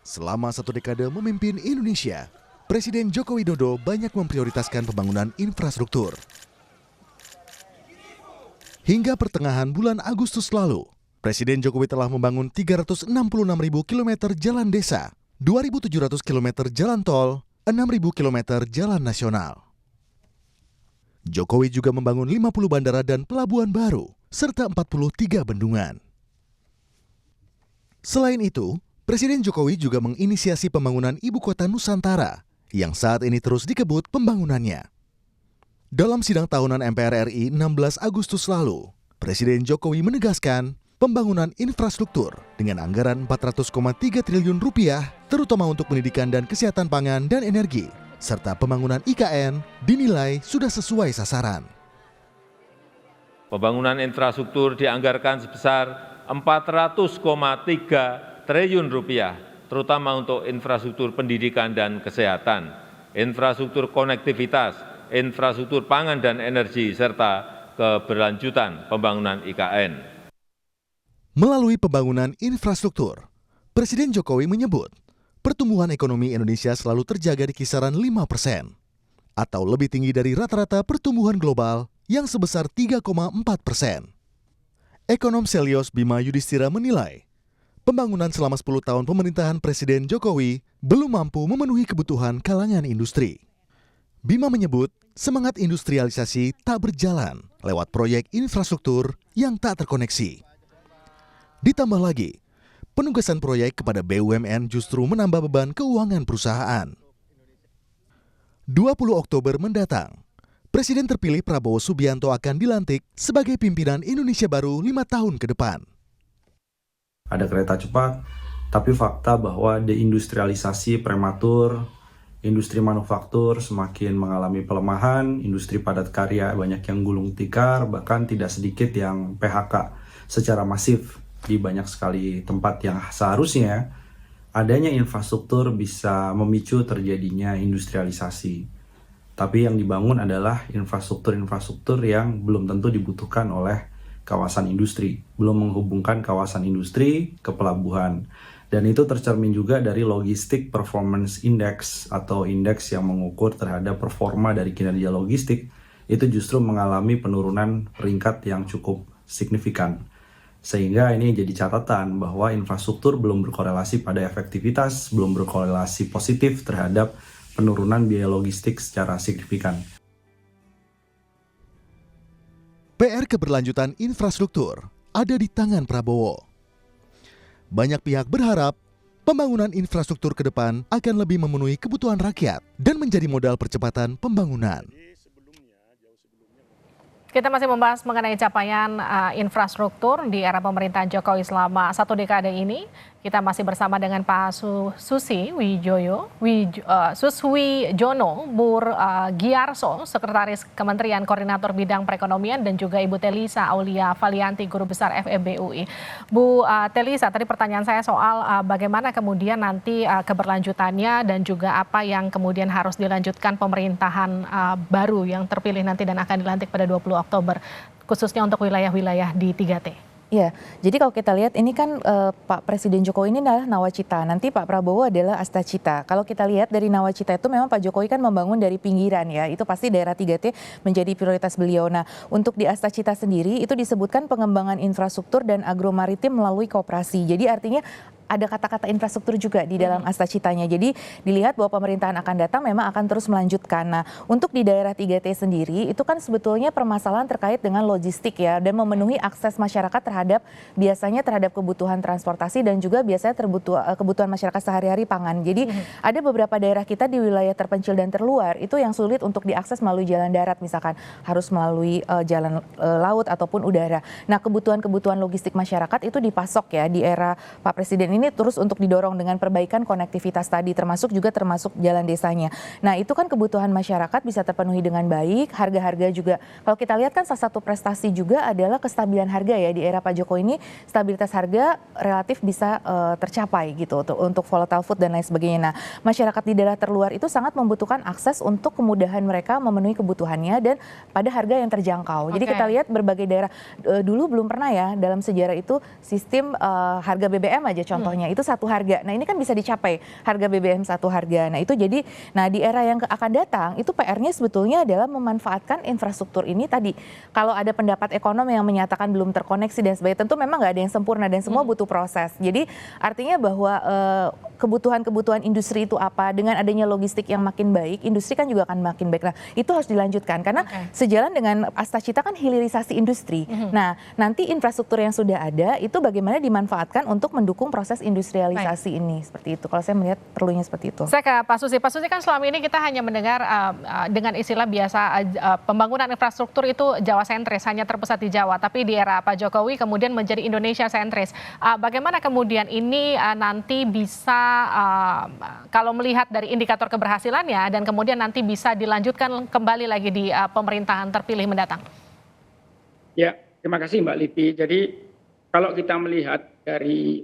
Selama satu dekade memimpin Indonesia, Presiden Joko Widodo banyak memprioritaskan pembangunan infrastruktur. Hingga pertengahan bulan Agustus lalu, Presiden Jokowi telah membangun 366.000 km jalan desa, 2.700 km jalan tol, 6.000 km jalan nasional. Jokowi juga membangun 50 bandara dan pelabuhan baru, serta 43 bendungan. Selain itu, Presiden Jokowi juga menginisiasi pembangunan Ibu Kota Nusantara yang saat ini terus dikebut pembangunannya. Dalam sidang tahunan MPR RI 16 Agustus lalu, Presiden Jokowi menegaskan pembangunan infrastruktur dengan anggaran 400,3 triliun rupiah, terutama untuk pendidikan dan kesehatan pangan dan energi, serta pembangunan IKN dinilai sudah sesuai sasaran. Pembangunan infrastruktur dianggarkan sebesar 400,3 triliun rupiah, terutama untuk infrastruktur pendidikan dan kesehatan, infrastruktur konektivitas, infrastruktur pangan dan energi, serta keberlanjutan pembangunan IKN. Melalui pembangunan infrastruktur, Presiden Jokowi menyebut pertumbuhan ekonomi Indonesia selalu terjaga di kisaran 5%, atau lebih tinggi dari rata-rata pertumbuhan global yang sebesar 3,4%. Ekonom Selyos Bima Yudhistira menilai, pembangunan selama 10 tahun pemerintahan Presiden Jokowi belum mampu memenuhi kebutuhan kalangan industri. Bima menyebut semangat industrialisasi tak berjalan lewat proyek infrastruktur yang tak terkoneksi. Ditambah lagi, penugasan proyek kepada BUMN justru menambah beban keuangan perusahaan. 20 Oktober mendatang, Presiden terpilih Prabowo Subianto akan dilantik sebagai pimpinan Indonesia baru 5 tahun ke depan. Ada kereta cepat, tapi fakta bahwa deindustrialisasi prematur, industri manufaktur semakin mengalami pelemahan, industri padat karya banyak yang gulung tikar, bahkan tidak sedikit yang PHK secara masif di banyak sekali tempat yang seharusnya adanya infrastruktur bisa memicu terjadinya industrialisasi. Tapi yang dibangun adalah infrastruktur-infrastruktur yang belum tentu dibutuhkan oleh kawasan industri, belum menghubungkan kawasan industri ke pelabuhan. Dan itu tercermin juga dari Logistic Performance Index atau indeks yang mengukur terhadap performa dari kinerja logistik, itu justru mengalami penurunan peringkat yang cukup signifikan. Sehingga ini jadi catatan bahwa infrastruktur belum berkorelasi pada efektivitas, belum berkorelasi positif terhadap penurunan biaya logistik secara signifikan. PR keberlanjutan infrastruktur ada di tangan Prabowo. Banyak pihak berharap pembangunan infrastruktur ke depan akan lebih memenuhi kebutuhan rakyat dan menjadi modal percepatan pembangunan. Kita masih membahas mengenai capaian infrastruktur di era pemerintahan Jokowi selama satu dekade ini. Kita masih bersama dengan Pak Suswijono Giarso, Sekretaris Kementerian Koordinator Bidang Perekonomian, dan juga Ibu Telisa Aulia Valianti, Guru Besar FEB UI. Bu Telisa, tadi pertanyaan saya soal bagaimana kemudian nanti keberlanjutannya dan juga apa yang kemudian harus dilanjutkan pemerintahan baru yang terpilih nanti dan akan dilantik pada 20 Oktober, khususnya untuk wilayah-wilayah di 3T. Ya, jadi kalau kita lihat ini kan Pak Presiden Jokowi ini adalah nawacita, nanti Pak Prabowo adalah astacita. Kalau kita lihat dari nawacita itu memang Pak Jokowi kan membangun dari pinggiran ya, itu pasti daerah 3T menjadi prioritas beliau. Nah, untuk di astacita sendiri itu disebutkan pengembangan infrastruktur dan agromaritim melalui koperasi. Jadi artinya ada kata-kata infrastruktur juga di dalam astacitanya. Jadi dilihat bahwa pemerintahan akan datang memang akan terus melanjutkan. Nah, untuk di daerah 3T sendiri itu kan sebetulnya permasalahan terkait dengan logistik ya, dan memenuhi akses masyarakat biasanya terhadap kebutuhan transportasi dan juga biasanya kebutuhan masyarakat sehari-hari pangan. Jadi ada beberapa daerah kita di wilayah terpencil dan terluar itu yang sulit untuk diakses melalui jalan darat, misalkan harus melalui jalan laut ataupun udara. Nah, kebutuhan-kebutuhan logistik masyarakat itu dipasok ya di era Pak Presiden ini terus untuk didorong dengan perbaikan konektivitas tadi, termasuk jalan desanya. Nah, itu kan kebutuhan masyarakat bisa terpenuhi dengan baik, harga-harga juga. Kalau kita lihat kan salah satu prestasi juga adalah kestabilan harga ya di era Pak Jokowi ini, stabilitas harga relatif bisa tercapai gitu untuk volatile food dan lain sebagainya. Nah, masyarakat di daerah terluar itu sangat membutuhkan akses untuk kemudahan mereka memenuhi kebutuhannya dan pada harga yang terjangkau. Jadi kita lihat berbagai daerah dulu belum pernah ya dalam sejarah itu sistem harga BBM aja contoh contohnya itu satu harga. Nah ini kan bisa dicapai harga BBM satu harga. Nah itu jadi, nah di era yang akan datang itu PR-nya sebetulnya adalah memanfaatkan infrastruktur ini tadi. Kalau ada pendapat ekonom yang menyatakan belum terkoneksi dan sebagainya, tentu memang nggak ada yang sempurna dan semua butuh proses. Jadi artinya bahwa kebutuhan-kebutuhan industri itu apa, dengan adanya logistik yang makin baik, industri kan juga akan makin baik. Nah itu harus dilanjutkan karena sejalan dengan Astacita kan hilirisasi industri. Nah nanti infrastruktur yang sudah ada itu bagaimana dimanfaatkan untuk mendukung proses industrialisasi ini, seperti itu. Kalau saya melihat perlunya seperti itu. Saya ke Pak Susi. Pak Susi, kan selama ini kita hanya mendengar dengan istilah biasa pembangunan infrastruktur itu Jawa sentris, hanya terpusat di Jawa. Tapi di era Pak Jokowi kemudian menjadi Indonesia sentris. Bagaimana kemudian ini nanti bisa kalau melihat dari indikator keberhasilannya dan kemudian nanti bisa dilanjutkan kembali lagi di pemerintahan terpilih mendatang? Ya, terima kasih Mbak Livi. Jadi kalau kita melihat dari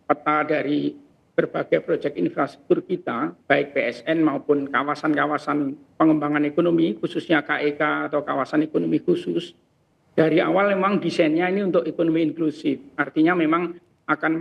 peta dari berbagai proyek infrastruktur kita, baik PSN maupun kawasan-kawasan pengembangan ekonomi, khususnya KEK atau kawasan ekonomi khusus, dari awal memang desainnya ini untuk ekonomi inklusif. Artinya memang akan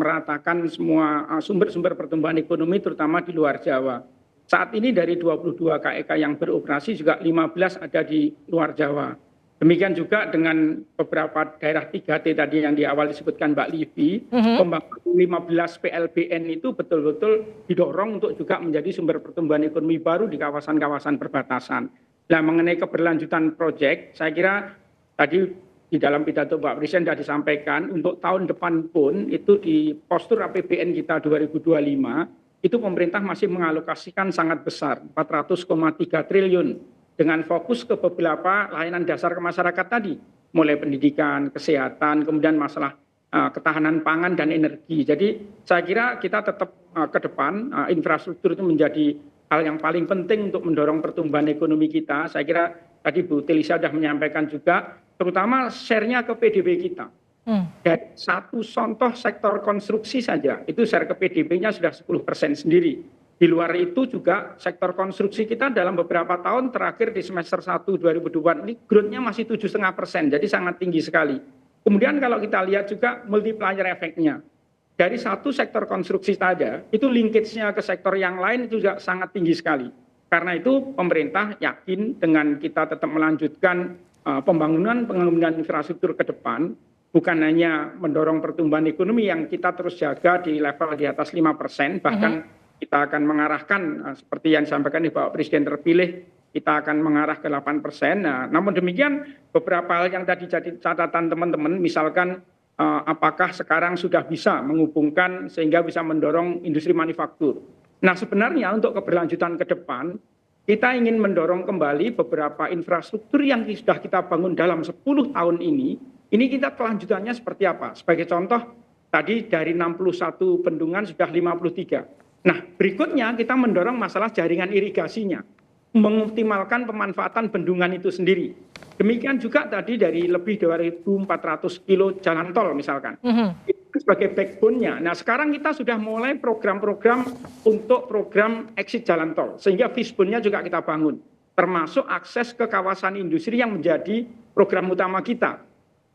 meratakan semua sumber-sumber pertumbuhan ekonomi terutama di luar Jawa. Saat ini dari 22 KEK yang beroperasi juga 15 ada di luar Jawa. Demikian juga dengan beberapa daerah 3T tadi yang di awal disebutkan Mbak Livi, pembangunan 15 PLBN itu betul-betul didorong untuk juga menjadi sumber pertumbuhan ekonomi baru di kawasan-kawasan perbatasan. Nah, mengenai keberlanjutan proyek, saya kira tadi di dalam pidato Pak Presiden sudah disampaikan untuk tahun depan pun itu di postur APBN kita 2025 itu pemerintah masih mengalokasikan sangat besar 400,3 triliun dengan fokus ke beberapa layanan dasar ke masyarakat tadi, mulai pendidikan, kesehatan, kemudian masalah ketahanan pangan dan energi. Jadi saya kira kita tetap ke depan infrastruktur itu menjadi hal yang paling penting untuk mendorong pertumbuhan ekonomi kita. Saya kira tadi Bu Telisa sudah menyampaikan juga, terutama share-nya ke PDB kita. Dari satu contoh sektor konstruksi saja, itu share ke PDB-nya sudah 10% sendiri. Di luar itu juga sektor konstruksi kita dalam beberapa tahun terakhir di semester 1 2020 ini growth-nya masih 7,5%, jadi sangat tinggi sekali. Kemudian kalau kita lihat juga multiplier efeknya. Dari satu sektor konstruksi saja, itu linkage-nya ke sektor yang lain itu juga sangat tinggi sekali. Karena itu pemerintah yakin dengan kita tetap melanjutkan pembangunan infrastruktur ke depan, bukan hanya mendorong pertumbuhan ekonomi yang kita terus jaga di level di atas 5%, bahkan kita akan mengarahkan seperti yang disampaikan di Bapak Presiden terpilih, kita akan mengarah ke 8%. Nah, namun demikian beberapa hal yang tadi jadi catatan teman-teman, misalkan apakah sekarang sudah bisa menghubungkan sehingga bisa mendorong industri manufaktur. Nah, sebenarnya untuk keberlanjutan ke depan, kita ingin mendorong kembali beberapa infrastruktur yang sudah kita bangun dalam 10 tahun ini kita kelanjutannya seperti apa? Sebagai contoh, tadi dari 61 bendungan sudah 53. Nah, berikutnya kita mendorong masalah jaringan irigasinya, mengoptimalkan pemanfaatan bendungan itu sendiri. Demikian juga tadi dari lebih dari 2.400 kilo jalan tol misalkan. Itu sebagai backbone-nya. Nah, sekarang kita sudah mulai program-program untuk program exit jalan tol, sehingga fishbone-nya juga kita bangun, termasuk akses ke kawasan industri yang menjadi program utama kita.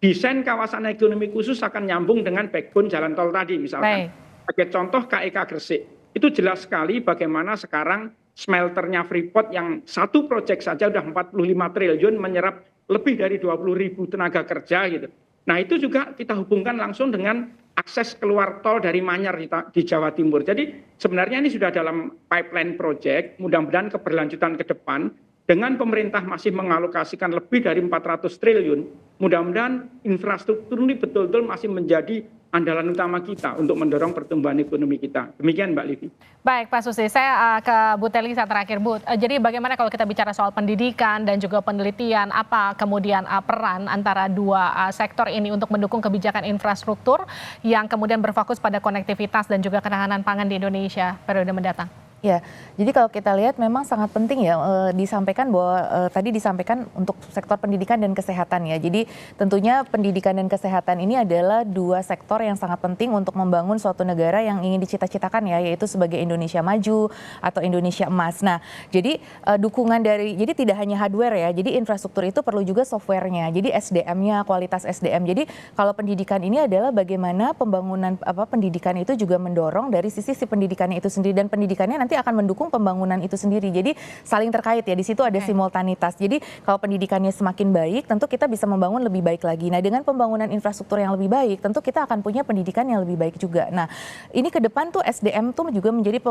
Desain kawasan ekonomi khusus akan nyambung dengan backbone jalan tol tadi misalkan. Sebagai contoh KEK Gresik. Itu jelas sekali bagaimana sekarang smelternya Freeport yang satu proyek saja sudah 45 triliun menyerap lebih dari 20.000 tenaga kerja gitu. Nah itu juga kita hubungkan langsung dengan akses keluar tol dari Manyar di Jawa Timur. Jadi sebenarnya ini sudah dalam pipeline project, mudah-mudahan keberlanjutan ke depan dengan pemerintah masih mengalokasikan lebih dari 400 triliun, mudah-mudahan infrastruktur ini betul-betul masih menjadi andalan utama kita untuk mendorong pertumbuhan ekonomi kita. Demikian Mbak Livi. Baik Pak Susi, saya ke Bu Telisa terakhir Bu. Jadi bagaimana kalau kita bicara soal pendidikan dan juga penelitian, apa kemudian peran antara dua sektor ini untuk mendukung kebijakan infrastruktur yang kemudian berfokus pada konektivitas dan juga ketahanan pangan di Indonesia periode mendatang? Ya, jadi kalau kita lihat memang sangat penting ya disampaikan bahwa tadi disampaikan untuk sektor pendidikan dan kesehatan ya. Jadi tentunya pendidikan dan kesehatan ini adalah dua sektor yang sangat penting untuk membangun suatu negara yang ingin dicita-citakan ya, yaitu sebagai Indonesia maju atau Indonesia emas. Nah, jadi dukungan jadi tidak hanya hardware ya, jadi infrastruktur itu perlu juga softwarenya. Jadi SDM-nya, kualitas SDM. Jadi kalau pendidikan ini adalah bagaimana pembangunan pendidikan itu juga mendorong dari sisi pendidikannya itu sendiri, dan pendidikannya nanti akan mendukung pembangunan itu sendiri. Jadi saling terkait ya, di situ ada simultanitas. Jadi kalau pendidikannya semakin baik, tentu kita bisa membangun lebih baik lagi. Nah, dengan pembangunan infrastruktur yang lebih baik, tentu kita akan punya pendidikan yang lebih baik juga. Nah, ini ke depan tuh SDM tuh juga menjadi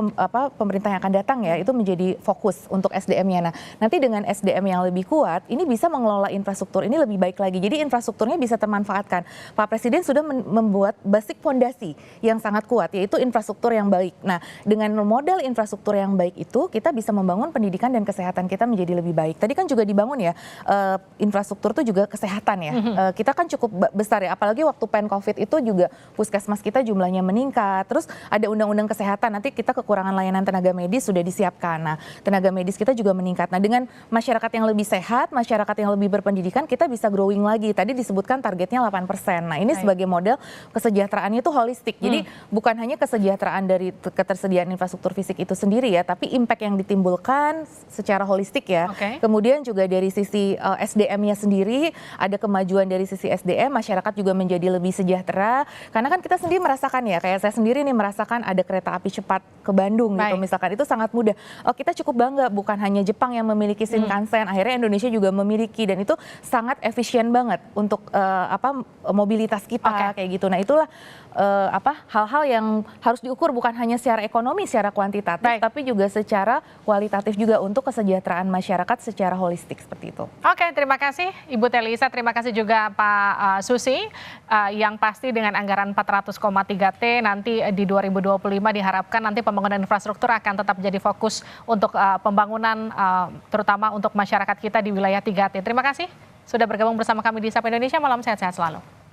pemerintah yang akan datang ya, itu menjadi fokus untuk SDM-nya. Nah, nanti dengan SDM yang lebih kuat, ini bisa mengelola infrastruktur ini lebih baik lagi. Jadi infrastrukturnya bisa termanfaatkan. Pak Presiden sudah membuat basic fondasi yang sangat kuat, yaitu infrastruktur yang baik. Nah, dengan modal infrastruktur yang baik itu, kita bisa membangun pendidikan dan kesehatan kita menjadi lebih baik. Tadi kan juga dibangun ya, infrastruktur itu juga kesehatan ya. Kita kan cukup besar ya, apalagi waktu COVID itu juga puskesmas kita jumlahnya meningkat. Terus ada undang-undang kesehatan, nanti kita kekurangan layanan tenaga medis sudah disiapkan. Nah, tenaga medis kita juga meningkat. Nah, dengan masyarakat yang lebih sehat, masyarakat yang lebih berpendidikan, kita bisa growing lagi. Tadi disebutkan targetnya 8%. Nah, ini sebagai model kesejahteraannya itu holistik. Jadi bukan hanya kesejahteraan dari ketersediaan infrastruktur fisik itu sendiri ya, tapi impact yang ditimbulkan secara holistik ya. Kemudian juga dari sisi SDM-nya sendiri, ada kemajuan dari sisi SDM, masyarakat juga menjadi lebih sejahtera. Karena kan kita sendiri merasakan ya, kayak saya sendiri nih merasakan ada kereta api cepat ke Bandung gitu misalkan, itu sangat mudah. Kita cukup bangga, bukan hanya Jepang yang memiliki Shinkansen, akhirnya Indonesia juga memiliki, dan itu sangat efisien banget untuk mobilitas kita kayak gitu. Nah, itulah hal-hal yang harus diukur bukan hanya secara ekonomi, secara kuantitatif, tapi juga secara kualitatif juga untuk kesejahteraan masyarakat secara holistik seperti itu. Oke, terima kasih Ibu Telisa, terima kasih juga Pak Susi. Yang pasti dengan anggaran 400,3 T nanti di 2025 diharapkan nanti pembangunan infrastruktur akan tetap jadi fokus untuk pembangunan terutama untuk masyarakat kita di wilayah 3T. Terima kasih sudah bergabung bersama kami di Sapa Indonesia, malam sehat-sehat selalu.